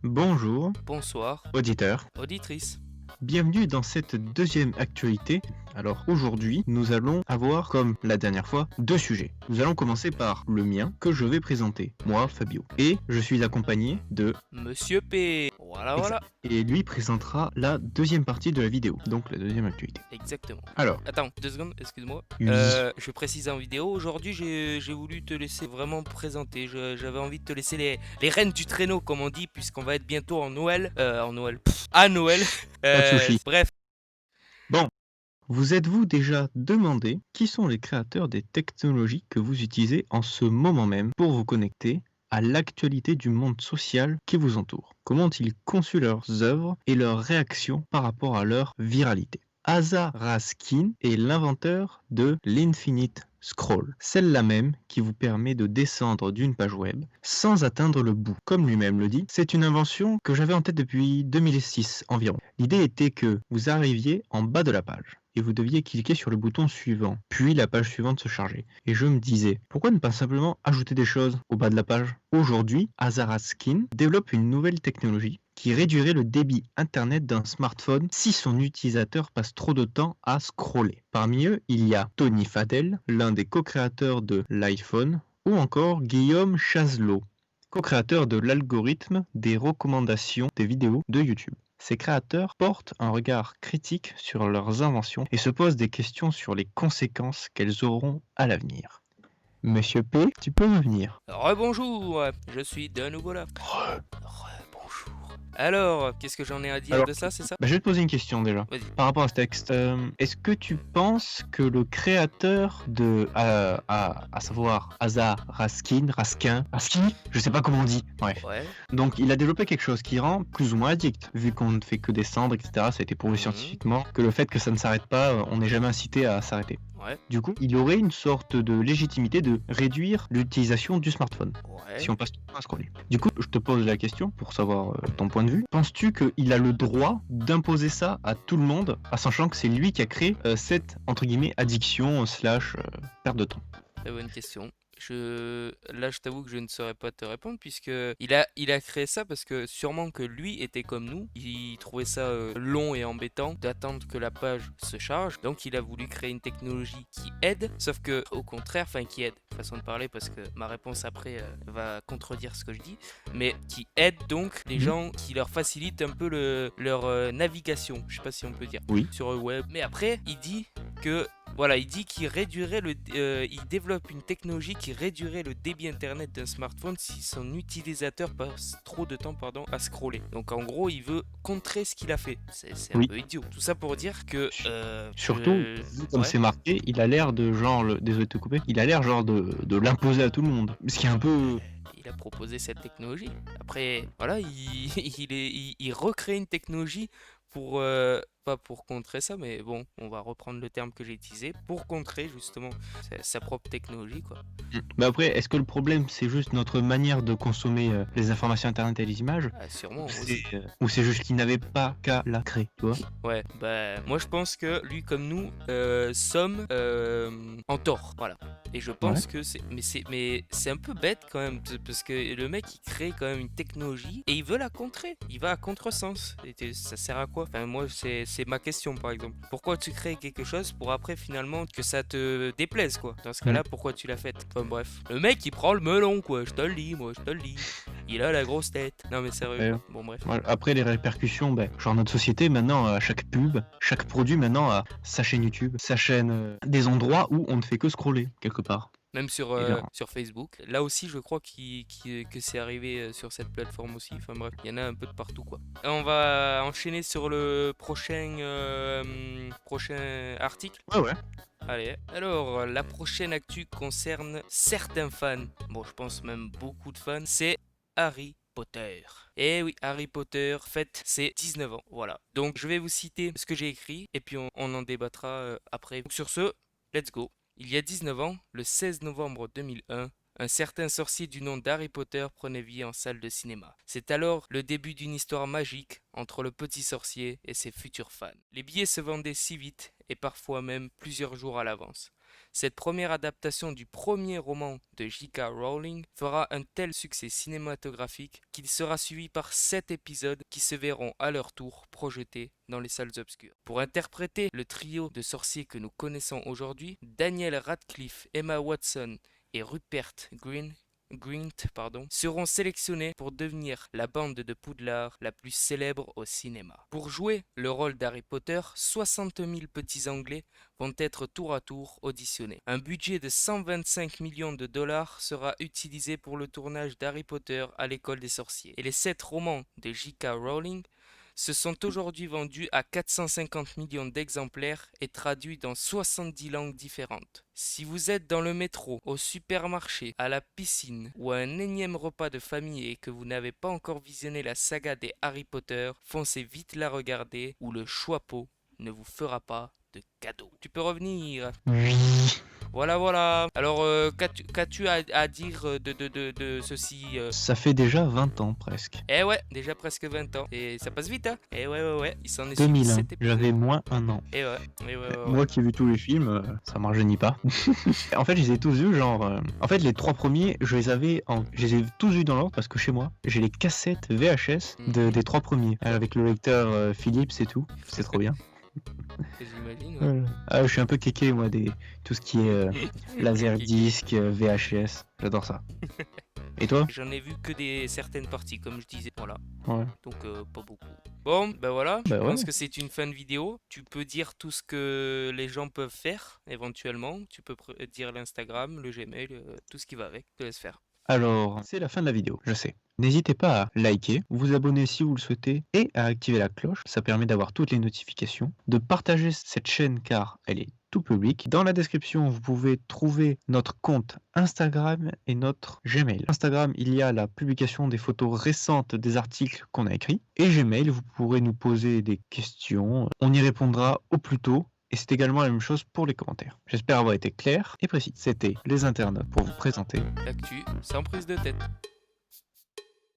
Bonjour, Bonsoir, auditeurs. auditrice. Bienvenue dans cette deuxième actualité. Alors aujourd'hui, nous allons avoir, comme la dernière fois, deux sujets. Nous allons commencer par le mien que je vais présenter, moi, Fabio. Et je suis accompagné de... Monsieur P. Voilà, Exact. voilà. Et lui présentera la deuxième partie de la vidéo, donc la deuxième actualité. Exactement. Alors, Attends, 2 secondes, excuse-moi. oui. Je précise en vidéo, aujourd'hui j'ai voulu te laisser vraiment présenter. J'avais envie de te laisser les rênes du traîneau, comme on dit, puisqu'on va être bientôt en Noël. À Noël. Pas de souci. Bref. Bon, vous êtes-vous déjà demandé qui sont les créateurs des technologies que vous utilisez en ce moment même pour vous connecter à l'actualité du monde social qui vous entoure? Comment ont-ils conçu leurs œuvres et leurs réactions par rapport à leur viralité? Asa Raskin est l'inventeur de l'Infinite Scroll, celle-là même qui vous permet de descendre d'une page web sans atteindre le bout. Comme lui-même le dit, c'est une invention que j'avais en tête depuis 2006 environ. L'idée était que vous arriviez en bas de la page et vous deviez cliquer sur le bouton suivant, puis la page suivante se chargeait. Et je me disais, pourquoi ne pas simplement ajouter des choses au bas de la page? Aujourd'hui, Azaraskin développe une nouvelle technologie qui réduirait le débit internet d'un smartphone si son utilisateur passe trop de temps à scroller. Parmi eux, il y a Tony Fadell, l'un des co-créateurs de l'iPhone, ou encore Guillaume Chazelot, co-créateur de l'algorithme des recommandations des vidéos de YouTube. Ces créateurs portent un regard critique sur leurs inventions et se posent des questions sur les conséquences qu'elles auront à l'avenir. Monsieur P, tu peux revenir. Rebonjour, je suis de nouveau là. Rebonjour. Alors, qu'est-ce que j'en ai à dire Alors, de ça, c'est ça? je vais te poser une question déjà. Vas-y. Par rapport à ce texte, est-ce que tu penses que le créateur de, à savoir Asa Raskin, je sais pas comment on dit, bref. Ouais. Donc il a développé quelque chose qui rend plus ou moins addict, vu qu'on ne fait que descendre, etc. Ça a été prouvé Mhm. scientifiquement, que le fait que ça ne s'arrête pas, on n'est jamais incité à s'arrêter. Ouais. Du coup, il aurait une sorte de légitimité de réduire l'utilisation du smartphone, Ouais. si on passe tout le temps à scroller. Du coup, je te pose la question pour savoir ton point de vue. Penses-tu qu'il a le droit d'imposer ça à tout le monde, en sachant que c'est lui qui a créé cette, entre guillemets, addiction slash perte de temps? Très bonne question. Là, je t'avoue que je ne saurais pas te répondre puisque il a créé ça parce que sûrement que lui était comme nous. Il trouvait ça long et embêtant d'attendre que la page se charge. Donc, il a voulu créer une technologie qui aide, sauf que au contraire, enfin qui aide, façon de parler parce que ma réponse après va contredire ce que je dis, mais qui aide donc les gens, qui leur facilite un peu leur navigation. Je sais pas si on peut dire Oui. sur le web. Mais après, il dit que voilà, il dit qu'il réduirait il développe une technologie qui réduirait le débit internet d'un smartphone si son utilisateur passe trop de temps à scroller. Donc en gros, il veut contrer ce qu'il a fait. C'est un Oui. peu idiot. Tout ça pour dire que Surtout, comme ouais. c'est marqué, il a l'air de genre, désolé de te couper, il a l'air genre de l'imposer à tout le monde. Ce qui est un peu... Il a proposé cette technologie. Après, voilà, il recrée une technologie pour pas pour contrer ça, mais bon, on va reprendre le terme que j'ai utilisé pour contrer justement sa propre technologie, quoi. Mais après, est-ce que le problème c'est juste notre manière de consommer les informations internet et les images, Ah, sûrement aussi. ou c'est juste qu'il n'avait pas qu'à la créer, tu vois? Ouais, bah moi je pense que lui comme nous sommes en tort, voilà. Et je pense que c'est un peu bête quand même parce que le mec il crée quand même une technologie et il veut la contrer, il va à contresens. Ça sert à quoi? Enfin moi c'est ma question par exemple. Pourquoi tu crées quelque chose pour après finalement que ça te déplaise quoi? Dans ce cas-là, pourquoi tu l'as fait? Enfin bref, le mec il prend le melon quoi, je te le dis, moi je te le dis. Il a la grosse tête. Non mais sérieux Ouais. quoi. Bon bref. Ouais, après les répercussions, ben, genre notre société maintenant, à chaque pub, chaque produit maintenant a sa chaîne YouTube, sa chaîne, des endroits où on ne fait que scroller quelque part. Même Et là, sur Facebook. Là aussi, je crois que c'est arrivé sur cette plateforme aussi. Enfin bref, il y en a un peu de partout quoi. Et on va enchaîner sur le prochain article. ouais. Allez, alors la prochaine actu concerne certains fans. Bon, je pense même beaucoup de fans. C'est Harry Potter. Eh oui, Harry Potter fête ses 19 ans. Voilà. Donc je vais vous citer ce que j'ai écrit et puis on en débattra après. Donc, sur ce, let's go. Il y a 19 ans, le 16 novembre 2001, un certain sorcier du nom d'Harry Potter prenait vie en salle de cinéma. C'est alors le début d'une histoire magique entre le petit sorcier et ses futurs fans. Les billets se vendaient si vite et parfois même plusieurs jours à l'avance. cette première adaptation du premier roman de J.K. Rowling fera un tel succès cinématographique qu'il sera suivi par 7 épisodes qui se verront à leur tour projetés dans les salles obscures. Pour interpréter le trio de sorciers que nous connaissons aujourd'hui, Daniel Radcliffe, Emma Watson et Rupert Grint seront sélectionnés pour devenir la bande de Poudlard la plus célèbre au cinéma. Pour jouer le rôle d'Harry Potter, 60 000 petits Anglais vont être tour à tour auditionnés. Un budget de 125 millions de dollars sera utilisé pour le tournage d'Harry Potter à l'école des sorciers. Et les 7 romans de J.K. Rowling se sont aujourd'hui vendus à 450 millions d'exemplaires et traduits dans 70 langues différentes. Si vous êtes dans le métro, au supermarché, à la piscine ou à un énième repas de famille et que vous n'avez pas encore visionné la saga des Harry Potter, foncez vite la regarder ou le choix-peau ne vous fera pas de cadeau. Tu peux revenir. Oui. Voilà. Alors, qu'as-tu à dire de ceci Ça fait déjà 20 ans presque. Eh ouais, déjà presque 20 ans. Et ça passe vite, hein. Eh ouais. Il s'en est suivi 2001, 7 épisodes. j'avais moins 1 an. Eh ouais. Moi qui ai vu tous les films, ça me rajeunit pas. En fait, je les ai tous vus, genre. En fait, les 3 premiers, je les ai tous vus dans l'ordre parce que chez moi, j'ai les cassettes VHS des 3 premiers. Avec le lecteur Philips et tout. C'est trop bien. J'imagine, ouais. Ah, je suis un peu kéké, moi, tout ce qui est laserdisc, VHS. J'adore ça. Et toi? J'en ai vu que certaines parties, comme je disais. Voilà. Ouais. Donc, pas beaucoup. Bon, ben voilà. Je Bah ouais. pense que c'est une fin de vidéo. Tu peux dire tout ce que les gens peuvent faire, éventuellement. Tu peux dire l'Instagram, le Gmail, tout ce qui va avec. Je te laisse faire. Alors, c'est la fin de la vidéo, je sais. N'hésitez pas à liker, vous abonner si vous le souhaitez et à activer la cloche, ça permet d'avoir toutes les notifications, de partager cette chaîne car elle est tout public. Dans la description, vous pouvez trouver notre compte Instagram et notre Gmail. Instagram, il y a la publication des photos récentes des articles qu'on a écrits et Gmail, vous pourrez nous poser des questions, on y répondra au plus tôt. Et c'est également la même chose pour les commentaires. J'espère avoir été clair et précis. C'était les internautes pour vous présenter L'actu sans prise de tête.